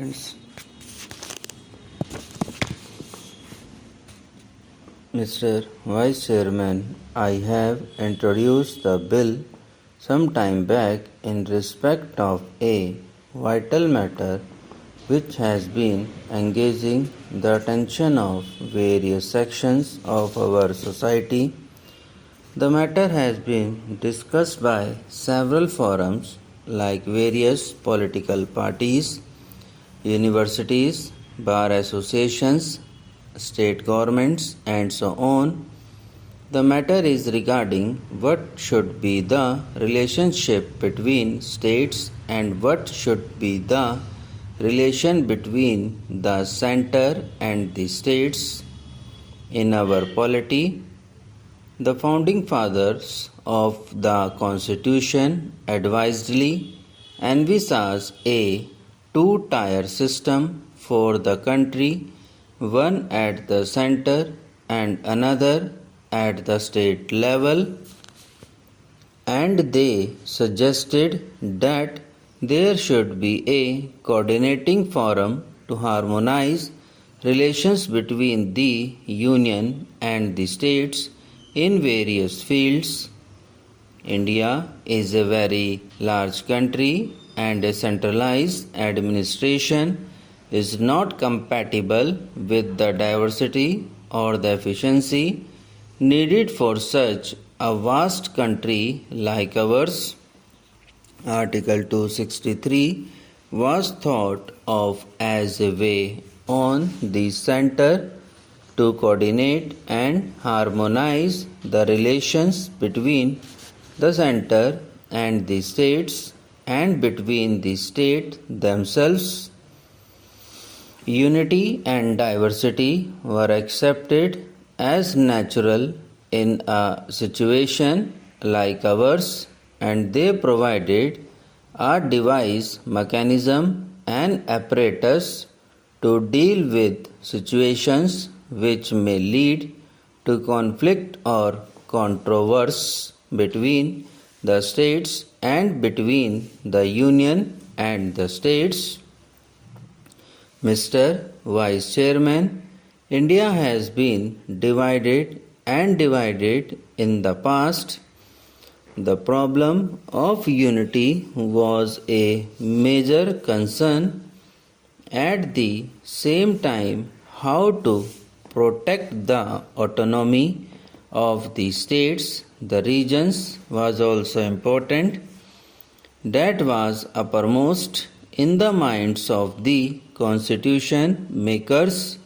seconds. Mr. Vice Chairman, I have introduced the bill some time back in respect of a vital matter which has been engaging the attention of various sections of our society. The matter has been discussed by several forums like various political parties, universities, bar associations, state governments, and so on. The matter is regarding what should be the relationship between states and what should be the relation between the center and the states in our polity. The founding fathers of the Constitution advisedly envisaged a two-tier system for the country, one at the center and another at the state level, and they suggested that there should be a coordinating forum to harmonize relations between the union and the states in various fields. India is a very large country and a centralized administration is not compatible with the diversity or the efficiency needed for such a vast country like ours. Article 263 was thought of as a way on the center to coordinate and harmonize the relations between the center and the states and between the states themselves. Unity and diversity were accepted as natural in a situation like ours, and they provided a device, mechanism, and apparatus to deal with situations which may lead to conflict or controversy between the states and between the union and the states. Mr. Vice Chairman, India has been divided in the past. The problem of unity was a major concern. At the same time, how to protect the autonomy of the states, the regions was also important. That was uppermost in the minds of the constitution makers.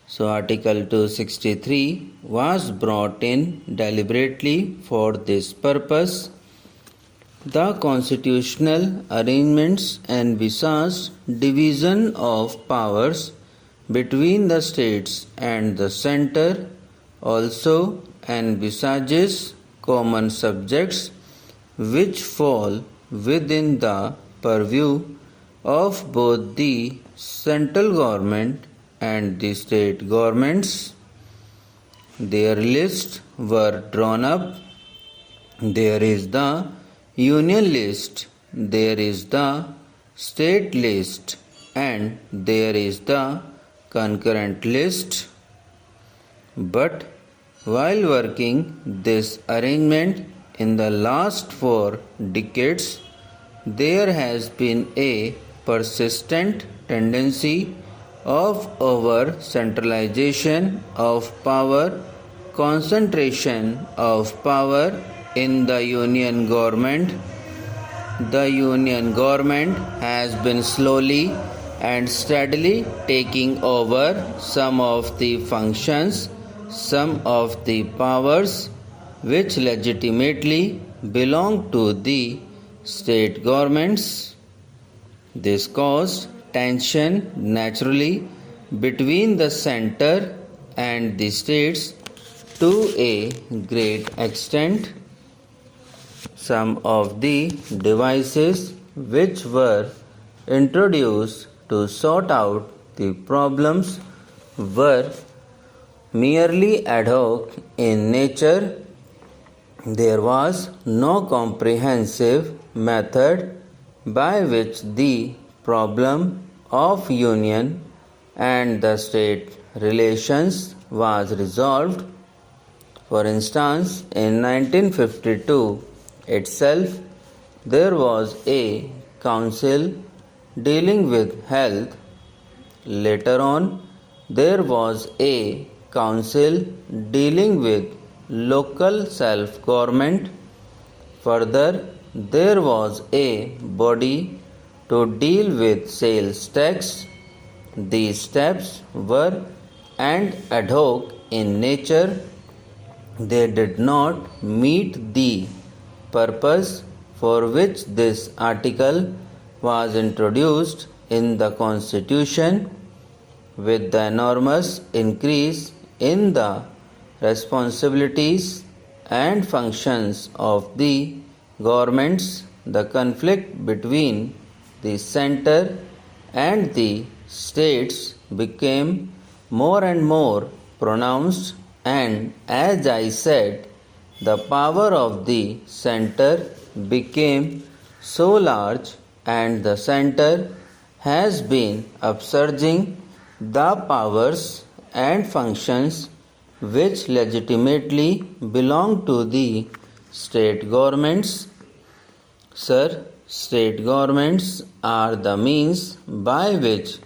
So Article 263 was brought in deliberately for this purpose. The constitutional arrangements envisaged division of powers between the states and the center, also envisages common subjects which fall within the purview of both the central government and the state governments. Their lists were drawn up. There is the union list, there is the state list, and there is the concurrent list. But while working this arrangement in the last 4 decades, there has been a persistent tendency of over centralization of power, concentration of power in the union government. The union government has been slowly and steadily taking over some of the functions, some of the powers which legitimately belong to the state governments. This caused tension naturally between the center and the states to a great extent. Some of the devices which were introduced to sort out the problems were merely ad hoc in nature. There was no comprehensive method by which the problem of union and the state relations was resolved. For instance, in 1952 itself, there was a council dealing with health. Later on, there was a council dealing with local self-government. Further, there was a body to deal with sales tax. These steps were and ad hoc in nature. They did not meet the purpose for which this article was introduced in the Constitution. With the enormous increase in the responsibilities and functions of the governments, the conflict between the center and the states became more and more pronounced, and as I said, the power of the center became so large, and the center has been upsurging the powers and functions which legitimately belong to the state governments. Sir, state governments are the means by which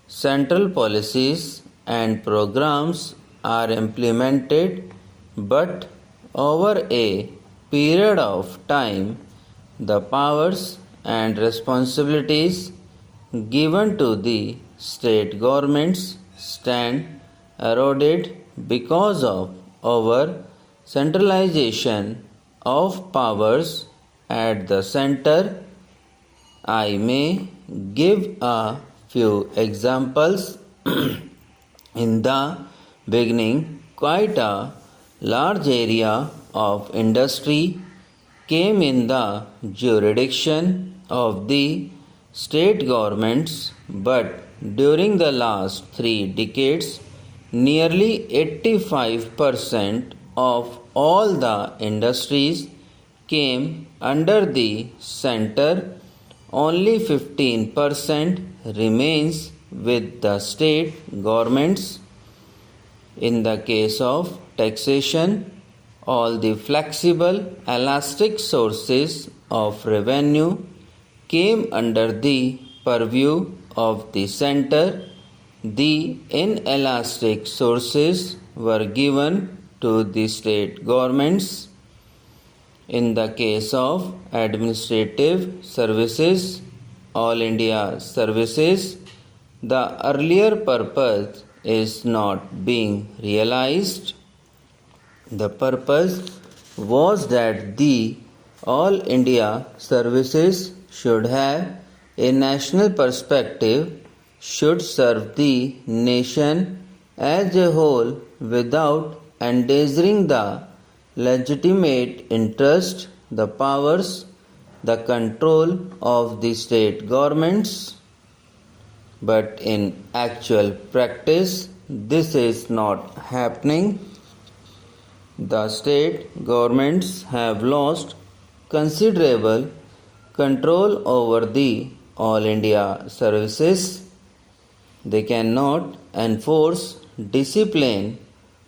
central policies and programs are implemented, but over a period of time, the powers and responsibilities given to the state governments stand eroded because of over centralization of powers at the center. I may give a few examples. In the beginning, quite a large area of industry came in the jurisdiction of the state governments, but during the last 3 decades, nearly 85% of all the industries came under the center. Only 15% remains with the state governments. In the case of taxation, all the flexible, elastic sources of revenue came under the purview of the center. The inelastic sources were given to the state governments. In the case of administrative services, all India services, the earlier purpose is not being realized. The purpose was that the all India services should have a national perspective, should serve the nation as a whole without endangering the legitimate interest, the powers, the control of the state governments. But in actual practice, this is not happening. The state governments have lost considerable control over the all India services. They cannot enforce discipline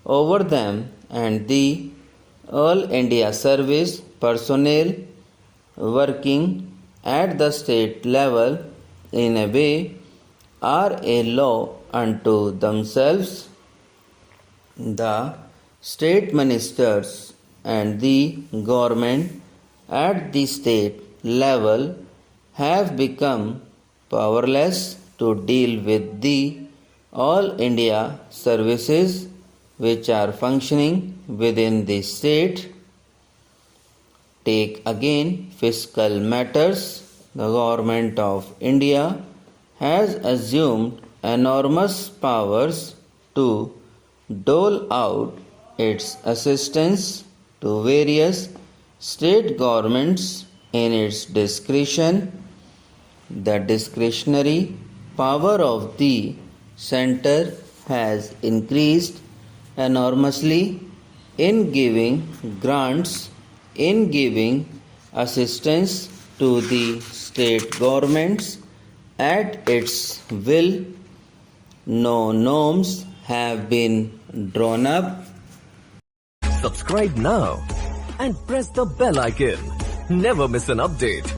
over them, and the all India service personnel working at the state level in a way are a law unto themselves. The state ministers and the government at the state level have become powerless to deal with the all India services which are functioning within the state. Take again fiscal matters. The government of India has assumed enormous powers to dole out its assistance to various state governments in its discretion. The discretionary power of the center has increased enormously in giving grants, in giving assistance to the state governments, At its will, no norms have been drawn up. Subscribe now and press the bell icon. Never miss an update.